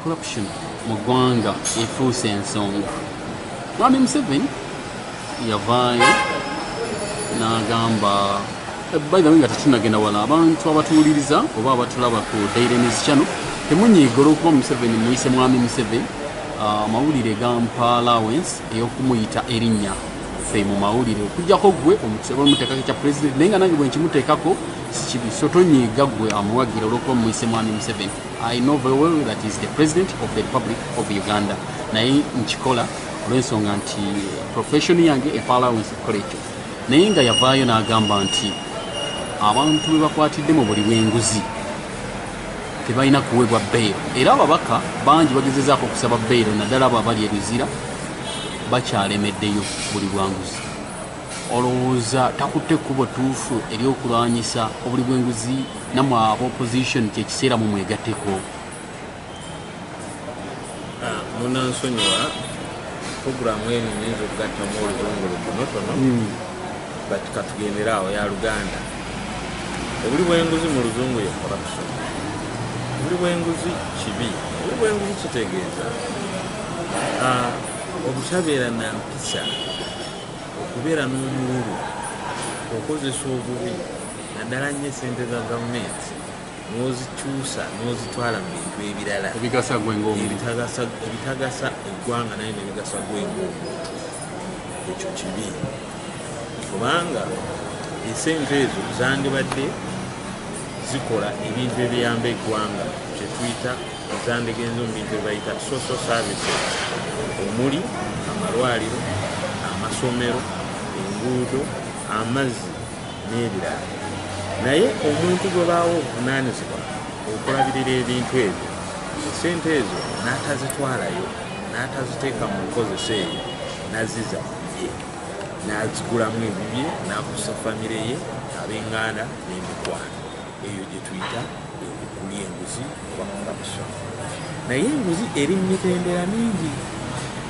corruption mu ggwanga efuuse ensonga. Mwami Museven yavaayo n'agamba by the way nga tetunagenda wala abantu abatuwuliriza oba abatulaba ku Daily News Channel temunyiiga olw'okuba Museven muyise Mwami Museven amawulire gampa allowance ey'okumuyita erinnya ffe mu mawulire okujjako gwe omuteekako ekya president naye nga nange bwe nkimuteekako sikibi so tonyiiga gwe amuwagira olw'okuba muyise Mwami Museven. I know very well that is the president of the Republic of Uganda naye nkikola olw'ensonga nti profession yange empa allowance okukola ekyo. Naye nga yavaayo n'agamba nti abantu bwe bakwatidde mu buli bw'enguzi tebalina kuweebwa bbeero era ababaka bangi bagezezaako okusaba bbeero naddala abo abali eruzira bakyalemeddeyo buli bwanguzi. Olowooza takutte ekkubo ttuufu ery'okulwanyisa obuli bw'enguzi nammwe ab'opposition kyekiseera mu mwegatteko? Munansonyiwa puroguramu eno nyinza okugattamu oluzungu lutonotono but katugendera awo ya Luganda. Obuli bw'enguzi mu luzungu ye corruption. Obuli bw'enguzi kibi. Obuli bw'enguzi kitegeeza obutabeera na mpisa, okubeera n'omuwulu, okozesa obubi naddala nnyo ssente za gavumenti n'ozikyusa n'ozitwala mu bintu ebirala ebitagasa eggwanga naye nebigasa gwe ng'omuntu. Ekyo kibi kubanga esente ezo zandibadde zikola ebintu ebiyamba eggwanga kye tuyita zandigenze mu bintu ebayita social services omuli amalwaliro, amasomero, enguudo, amazzi n'ebirala. Naye omuntu gwe baawo obuvunaanyizibwa okulabirira ebintu ebyo esente ezo n'atazitwalayo n'ataziteeka mu nkozesa eyo n'azizza mu bibye n'azigulamu ebibye n'akusa famire ye ab'enganda n'emikwano. Eyo gye tuyita okulya enguzi oba corruption. Naye enguzi eri mu mitendera mingi.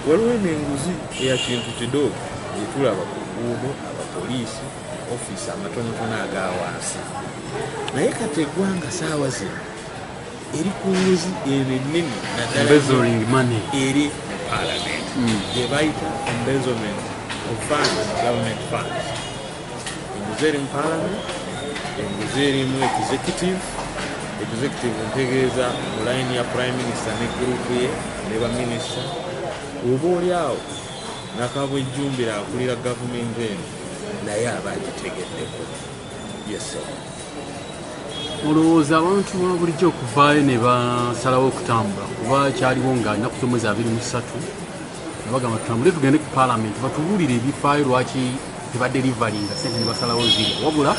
Waliwo n'enguzi eya kintu kidoogo gye tulaba ku luguudo, abapoliisi, ofiisi amatonotono aga wansi. Naye kati eggwanga saawa zino eri ku nguzi eno ennene naddala eri mu Parliament gye bayita embezzlement of funds, government funds. Enguzi eri mu Parliament, enguzi erimu executive ntegeeza mu layini ya prime minister ne gurupu ye ne baminisita. Oba oli awo nakabwejjumbira akulira gavumenti eno naye aba agitegeddeko. Yes. Olowooza abantu bulijjo okuvaayo ne basalawo okutambula kuba kyaliwo nga nnaku z'omwezi 23 ne bagamba tutambule tugende ku Parliament batubuulire ebifaayo lwaki tebadde livalinga sente ne basalawo ziri wabula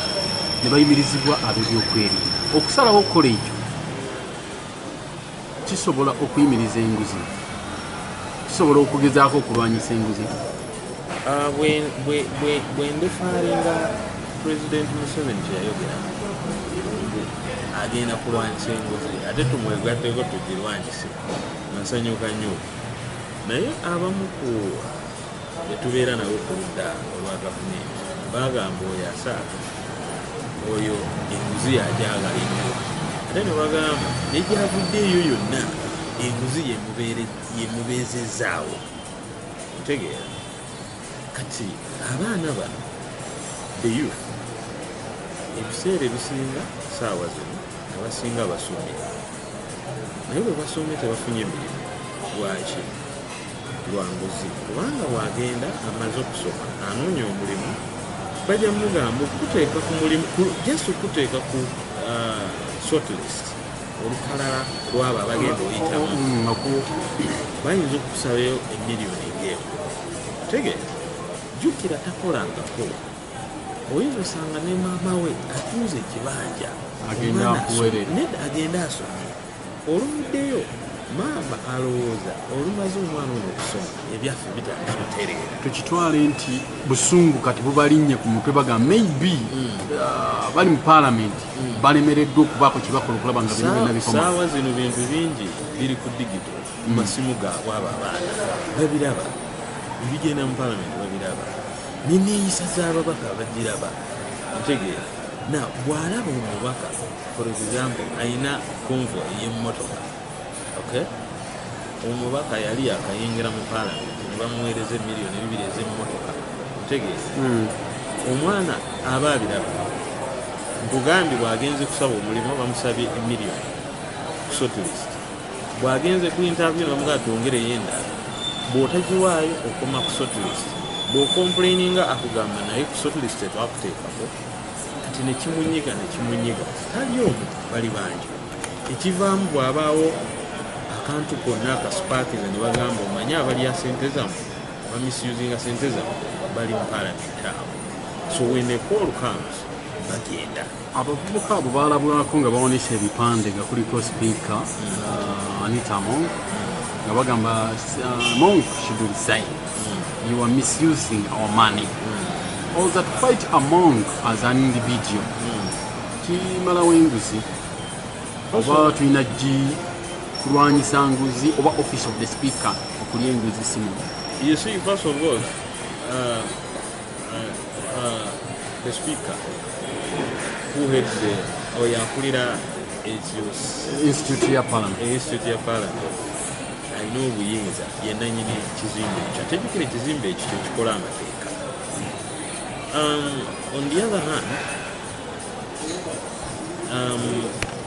ne bayimirizibwa ab'ebyokwerinda. Okusalawo okukola ekyo kisobola okuyimiriza enguzi, kisobola okugezaako okulwanyisa enguzi. Bwe ndefaalinga President Museveni kye yayogera agenda kulwanyisa enguzi ate tumwegatteko tugirwanyise nasanyuka nnyo. Naye abamu ku betubeera nabo ku ludda olwa gavumenti bagamba oyo asaaka oyo enguzi yajagala ennyo ate ne bagamba negyavuddeeyo yonna enguzi yemubeezezaawo. Ntegeera kati abaana bano the youth ebiseera ebisinga saawa zino abasinga basomye naye bwe basomye tebafunye emirimu. Lwaki? Lwa nguzi. Kubanga bwagenda amaze okusoma anoonya omulimu bajja mugamba okuteeka ku mulimu just okuteeka ku shortlist olukalala lwabo abagenda oyitamu bayinza okusabayo emiliyoni ng'eyo. Tegeera jjukira takolangako oyinza osanga ne maama we atuuza ekibanja agenda asomye olumuddeyo maama alowooza olumaze omwana ono okusoma ebyaffe bitandika otereera. Tukitwale nti busungu kati bubalinnye ku mutwe bagamba maybe bali mu Parliament balemereddwa okubaako kyebakola okulaba nga bino byonna bikoma. Saawa zino bintu bingi biri ku digito mu masimu gaabwe abo abaana babiraba ebigenda mu Parliament babiraba n'enneeyisa z'ababaka bagiraba. Ntegeera na bw'alaba omubaka for example ayina convoy y'emmotoka okay omubaka yali yakayingira mu paalamenti ne bamuweereza miliyoni 2 ez'emmotoka otegeeza omwana aba abiraba nkugambye bw'agenze kusaba omulimu bamusabye emiliyoni ku shortlist bw'agenze ku interview ne bamugaa twongereyo endala bw'otagiwaayo okoma ku shortlist bw'okomplaininga akugamba naye ku shortlist etwakuteekako kati nekimunyiga tali omu bali bangi ekivaamu bw'abaawo akantu konna akasipaakinga ne bagamba omanye abalya sente zammwe bamisusinga sente zammwe bali mu paalamenti awo so when a call comes bagenda abavubuka abo balabulako nga bawonesha ebipande nga kuliko sipiika Anita Among nga bagamba Among should resign. You are misusing our money. Or that fight Among as an individual kimalawo enguzi oba tulina kulwanyisa nguzi oba office of the speaker okulya enguzi simu. You see, first of all, the speaker who heads the oyakulira institute ya parliament alina obuyinza yenanyini kizimbe ekyo ategekera ekizimbe ekyo kyekikola amateeka. On the other hand,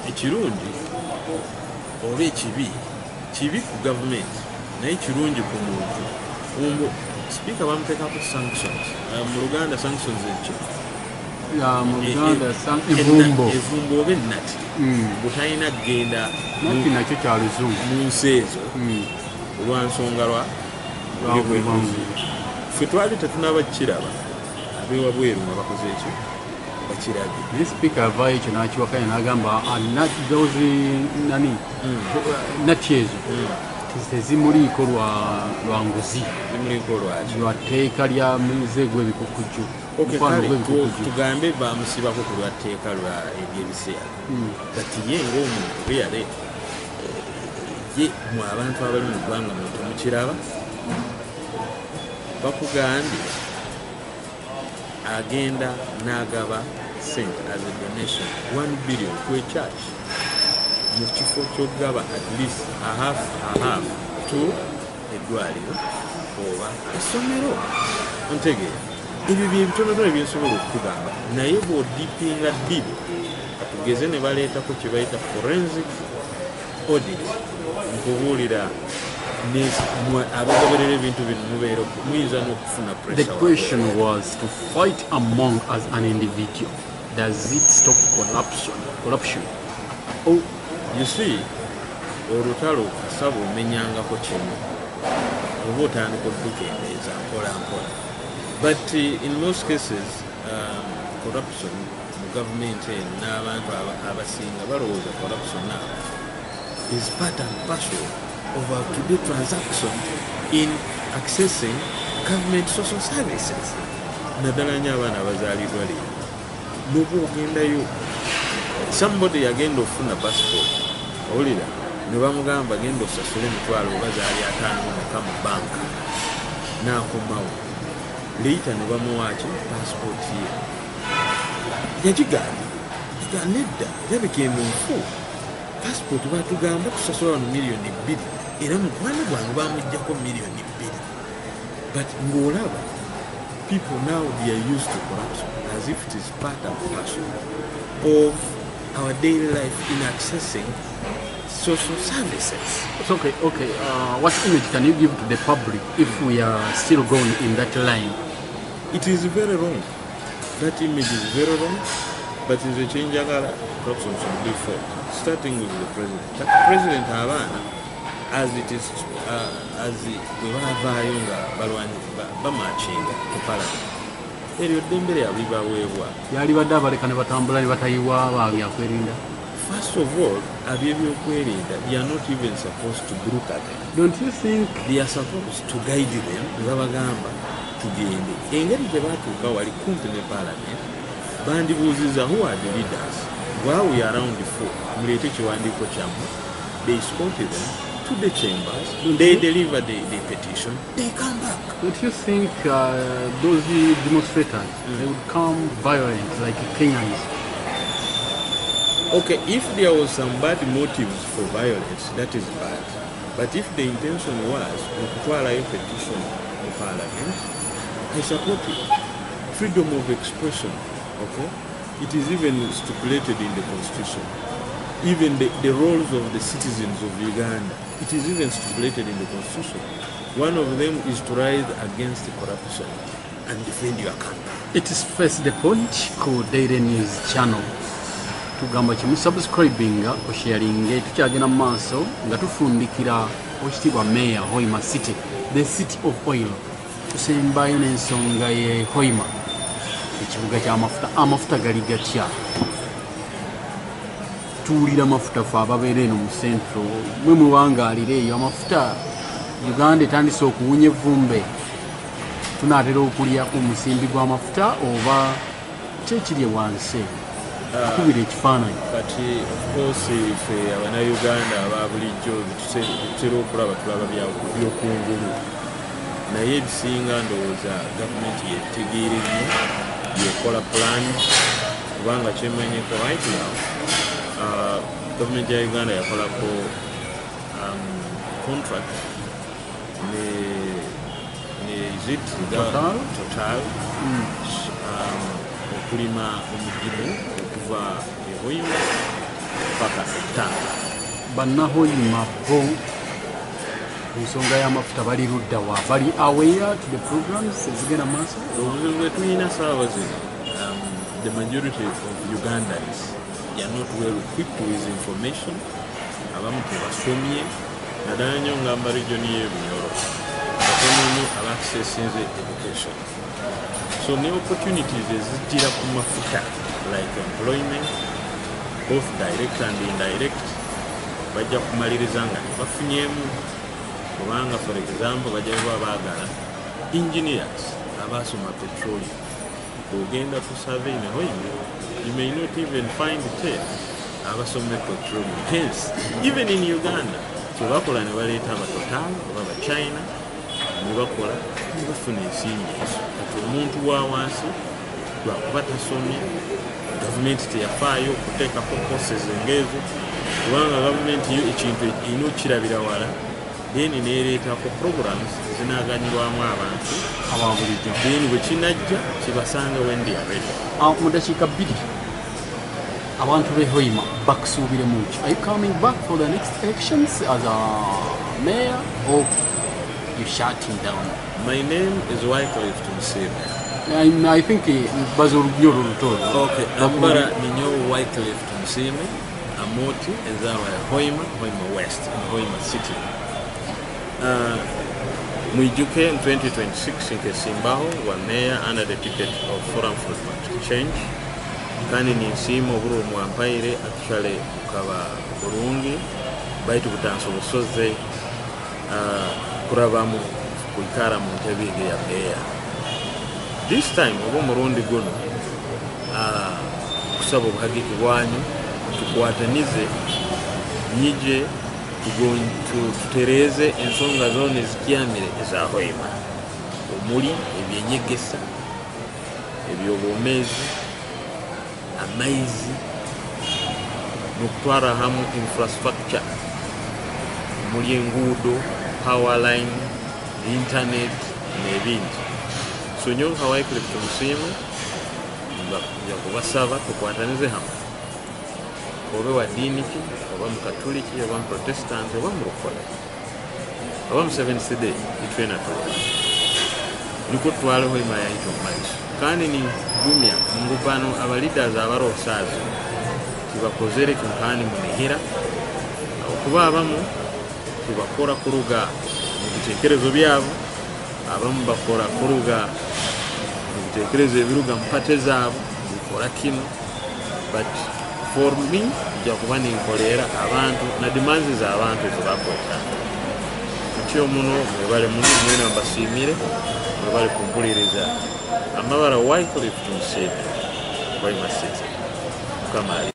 ekirungi oba kibi ku gavumenti naye kirungi ku muntu. Speaker bamuteekako sanctions. Mu Luganda sanctions ekyo evumbo oba ennati butalina kugenda nakyo kya luzungu mu nsi ezo olwansonga ffe twali tetunaba kukiraba abewabweru nga bakoze ekyo bakirabye naye sipiika yavaayo ekyo nakiwakanya n'agamba nati ezo tezimuliiko lwa nguzi lwa tteeka lya muze gw'ebikukujju tugambe bamusibako ku lwa tteeka lwa ebyebiseera kati ye ng'omuntu beyale ye mu abantu abali mu ggwanga mu temukiraba bakugambye agenda n'agaba sente as a donation 1 billion to a church mu kifo ky'okugaba at least a half to eddwaliro oba essomero ntegeera ebyo byebitonotono ebyensobola okutugamba naye bw'odipinga ddibi tugeze ne baleetako kye bayita forensic audit nkubuulira abagoberera ebintu bino mubeera muyinza n'okufuna pressure. The question was to fight Among as an individual. Does it stop corruption? Oh, you see, olutalo kasaba omenyangako kimu oba otandika okukendeeza mpola. But in most cases, corruption mu gavumenti eno n'abantu abasinga balowooza corruption now is part and parcel of our to-do transaction in accessing government social services. Naddala nnyo abaana abazaalibwa leero n'oba ogendayo somebody yagenda ofuna passport owulira ne bamugamba genda osasule emitwalo oba zaali 5 mu banka n'akomawo leeta ne bamuwaaki passport ye yagigaana nedda yabikeemu nfu passport batugamba tusasula wano miliyoni 2 era mukwano gwange bamuggyako miliyoni 2 but ng'olaba people now they are used to corruption as if it is part and parcel of our daily life in accessing social services. So, okay. What image can you give to the public if we are still going in that line? It is very wrong. That image is very wrong, but it's a change corruption should be fought, starting with the president. The president Havana, as it is, as we wavaayo nga balwanyi bamachinga ku parliament. Eryo ddembe lyabwe baweebwa. Yalibadde abaleka ne batambula ne batayiwa byakwerinda. First of all, ab'ebyokwerinda, they are not even supposed to look at them. Don't you think they are supposed to guide them? Babagamba tugende. Engeri gye batuuka wali kumpi ne parliament, bandibuuziza who are the leaders? While we are around the floor, muleete ekiwandiiko kyammwe. They escorted them to the chambers. They deliver the petition. They come back. Don't you think those demonstrators they would come violent like Kenyans? Okay, if there was some bad motives for violence, that is bad. But if the intention was okutwalayo petition in Parliament, I support it. Freedom of expression, okay? It is even stipulated in the Constitution. Even the roles of the citizens of Uganda, it is even stipulated in the Constitution. One of them is to rise against corruption and defend your country. It is first the point ku Daily News channel. Tugamba chimu subscribinga osharinga tukyagenda mu maaso nga tufundikira okitibwa Mayor Hoima City, the city of oil. Tusembayo n'ensonga ye Hoima, ekibuga ky'amafuta. Amafuta gali gatya? Tuwulira amafuta fe ababeera eno mu centro mwe muwangaalira eyo amafuta Uganda etandise okuwunya evvumbe. Tunaatera okulya ku musimbi gw'amafuta oba kyekiri wansi akubira ekifaananyi? Kati of course ffe Abannayuganda aba bulijjo tutera okulaba tulaba byokungulu, naye ebisinga ndowooza gavumenti yetegeera ennyo yekola plan, kubanga kyemanyeko right now gavumenti ya Uganda yakolako contract Total okulima omugimu okuva e Hoima paka Tanga. Bannahoima bo ensonga y'amafuta bali ludda wa? Bali aware to the programs ezigenda maaso? Obuzibu bwe tulina saawa zino, the majority of Ugandans are not well equipped with information. Abamu tebasomye, naddala nnyo ngamba region y'Ebunyoro batono nnyo abaccessinze education. So new opportunities ezijjira ku mafuta like employment, both direct and indirect, bajja kumaliriza nga tebafunyemu. Kubanga for example bajja kuba baagala engineers abasoma petroleum. Ogenda ku survey ne Hoima, you may not even find 10 abasoma petroleum. Hence, even in Uganda, tebakola ne baleeta Total oba aba China ne bakola ne bafuna ensimbi ezo. Kati omuntu wa wansi lwakuba tasomye, gavumenti teyafaayo okuteekako courses ng'ezo, kubanga gavumenti yo ekintu erina okukirabira wala, then neereetako programs ezinaaganyirwamu abantu ababulijjo, then bwe kinajja kibasanga when they are ready. Mu dakiika 2 abantu b'e Hoima bakusuubiremu ki? Are you coming back for the next elections as a mayor or you shutting down? My name is Museven. I think baza olugyo olutolo. Okay, Ambara ninyo Museven, Amoti ezawa ya Hoima West in Hoima City. Mwijuke in 2026 nkesimbaho wa mayor under the ticket of Forum for Change. Kandi ninsiima obululu mwampaire actually ukaba bulungi baitu butanso busoze kurabamu kuikara mu ntebe ya mayor. This time oba murundi guno kusaba obuhagiki bwanyu tukwatanize nyije tutereze ensonga zone zikyamire eza Hoima, omuli ebyenyegesa, ebyobwomezi, amaizi n'okutwara hamu infrastructure, omuli enguudo, power line, internet n'ebindi. So nyo nka Wycliffe Museven nja kubasaba tukwatanize hamu, obe wa dini ki, oba mukatuliki, oba muprotestant, oba murokole, oba Museventh Day, itwena tuwa niko twale Hoima yaito maiso. Kandi ni gumya ngubano abalidazi abarosaazi tibakozere kinkani munihira okuba abamu tibakora kuruga mu bitekerezo byabo, abamu bakora kuruga mu bitekerezo ebiruga mpate zaabo bikora kino. But for me jakuba ninkolera abantu na demands z'abantu ezibakweta kyo muno mwebale muno mwena mbasiimire mwebale kumpuliriza amabara Wycliffe Museven Hoima City. Kamali.